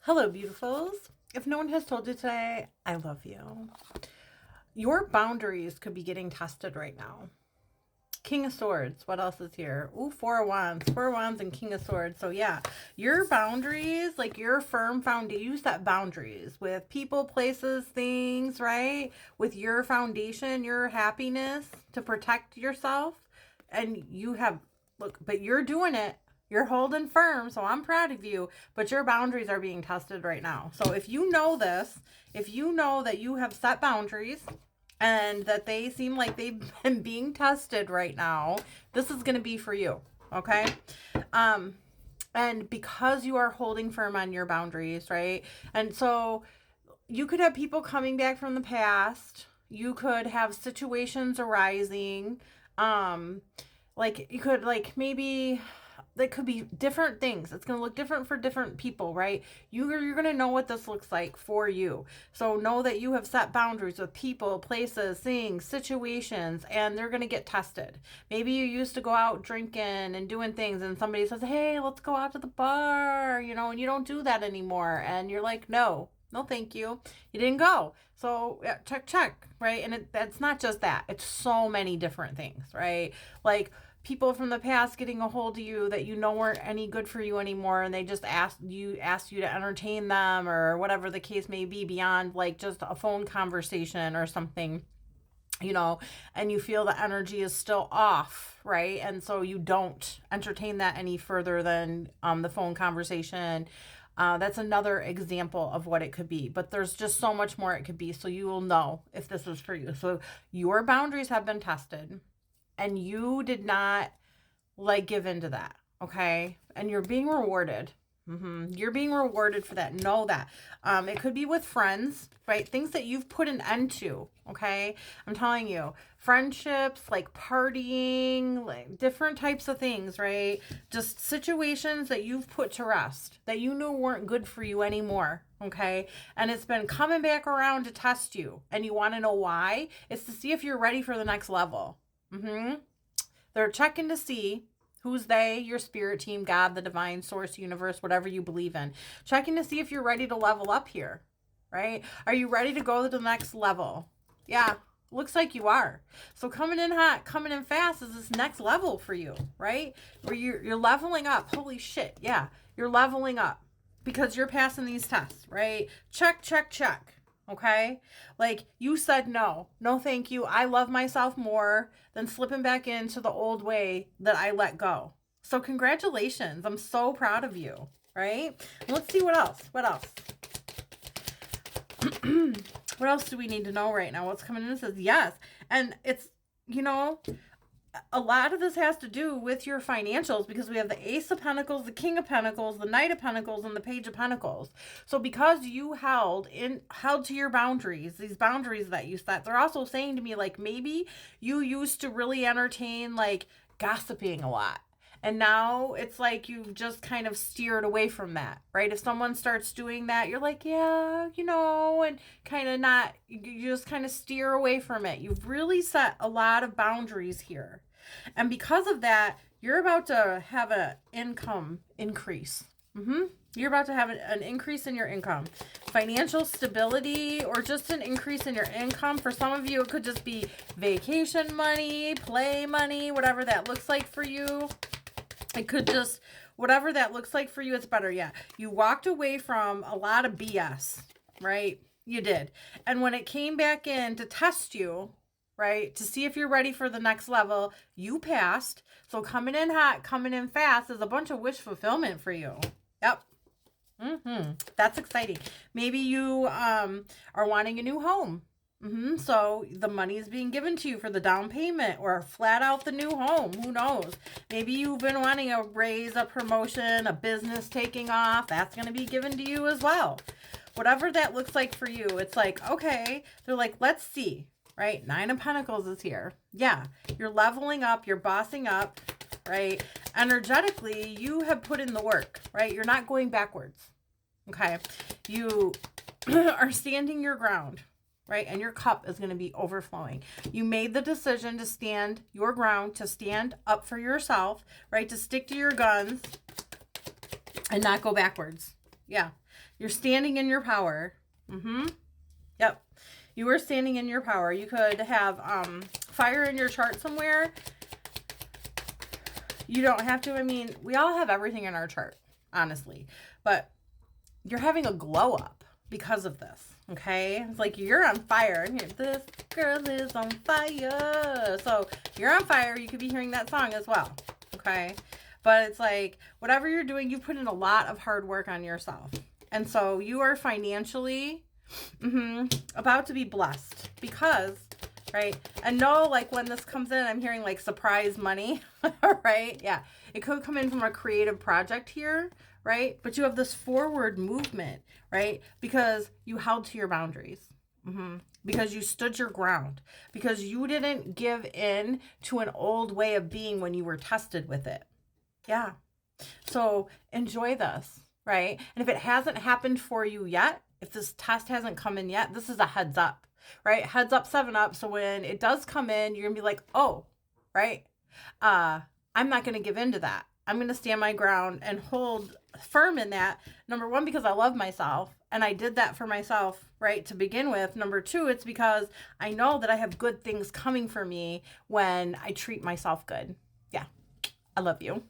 Hello, beautifuls. If no one has told you today, I love you. Your boundaries could be getting tested right now. King of Swords. What else is here? Ooh, Four of Wands. Four of Wands and King of Swords. So yeah, your boundaries, like your firm foundation, you set boundaries with people, places, things, right? With your foundation, your happiness to protect yourself. And you have, look, but you're doing it. You're holding firm, so I'm proud of you, but your boundaries are being tested right now. So if you know this, if you know that you have set boundaries, and that they seem like they've been being tested right now, this is going to be for you. Okay. And because you are holding firm on your boundaries, right? And so you could have people coming back from the past. You could have situations arising. Like you could like maybe that could be different things. It's going to look different for different people, right? You're going to know what this looks like for you. So know that you have set boundaries with people, places, things, situations, and they're going to get tested. Maybe you used to go out drinking and doing things, and somebody says, hey, let's go out to the bar, and you don't do that anymore. And you're like, no, thank you. You didn't go. So yeah, check, right? And that's not just that. It's so many different things, right? Like people from the past getting a hold of you that weren't any good for you anymore, and they just asked you to entertain them or whatever the case may be, beyond like just a phone conversation or something, and you feel the energy is still off, right? And so you don't entertain that any further than the phone conversation. That's another example of what it could be, but there's just so much more it could be. So you will know if this is for you. So your boundaries have been tested and you did not like give into that. Okay. And you're being rewarded. You're being rewarded for that. Know that. It could be with friends, right? Things that you've put an end to. Okay. I'm telling you, friendships, like partying, like different types of things, right? Just situations that you've put to rest that you knew weren't good for you anymore. Okay. And it's been coming back around to test you. And you want to know why? It's to see if you're ready for the next level. They're checking to see who's they, your spirit team, God, the divine source, universe, whatever you believe in. Checking to see if you're ready to level up here, right? Are you ready to go to the next level? Yeah, looks like you are. So coming in hot, coming in fast is this next level for you, right? Where you're leveling up. Holy shit, yeah, you're leveling up because you're passing these tests, right? Check. Okay. Like you said, no, thank you. I love myself more than slipping back into the old way that I let go. So congratulations. I'm so proud of you. Right. Let's see what else. What else do we need to know right now? What's coming in? It says yes. And it's, a lot of this has to do with your financials because we have the Ace of Pentacles, the King of Pentacles, the Knight of Pentacles, and the Page of Pentacles. So because you held to your boundaries, these boundaries that you set, they're also saying to me, like, maybe you used to really entertain like gossiping a lot. And now it's like you've just kind of steered away from that, right? If someone starts doing that, you're like, yeah, and kind of not, you just kind of steer away from it. You've really set a lot of boundaries here. And because of that, you're about to have an income increase. You're about to have an increase in your income, financial stability, or just an increase in your income. For some of you, it could just be vacation money, play money, whatever that looks like for you. It could just, whatever that looks like for you, it's better. Yeah. You walked away from a lot of BS, right? You did. And when it came back in to test you, right, to see if you're ready for the next level, you passed. So coming in hot, coming in fast is a bunch of wish fulfillment for you. Yep. That's exciting. Maybe you are wanting a new home. So the money is being given to you for the down payment or flat out the new home. Who knows? Maybe you've been wanting a raise, a promotion, a business taking off. That's going to be given to you as well. Whatever that looks like for you, it's like, okay, they're like, let's see, right? Nine of Pentacles is here. Yeah, you're leveling up, you're bossing up, right? Energetically, you have put in the work, right? You're not going backwards. Okay. You are standing your ground, right? And your cup is going to be overflowing. You made the decision to stand your ground, to stand up for yourself, right? To stick to your guns and not go backwards. Yeah. You're standing in your power. Yep. You are standing in your power. You could have fire in your chart somewhere. You don't have to. I mean, we all have everything in our chart, honestly. But you're having a glow up because of this. Okay? It's like you're on fire. And this girl is on fire. So you're on fire. You could be hearing that song as well. Okay? But it's like whatever you're doing, you put in a lot of hard work on yourself. And so you are financially about to be blessed because, right? And no, like when this comes in, I'm hearing like surprise money, right? Yeah. It could come in from a creative project here, right? But you have this forward movement, right? Because you held to your boundaries. Because you stood your ground. Because you didn't give in to an old way of being when you were tested with it. Yeah. So enjoy this, right? And if it hasn't happened for you yet, if this test hasn't come in yet, this is a heads up, right? Heads up, 7-Up. So when it does come in, you're going to be like, oh, right? I'm not going to give in to that. I'm going to stand my ground and hold firm in that. Number one, because I love myself and I did that for myself, right, to begin with. Number two, it's because I know that I have good things coming for me when I treat myself good. Yeah. I love you.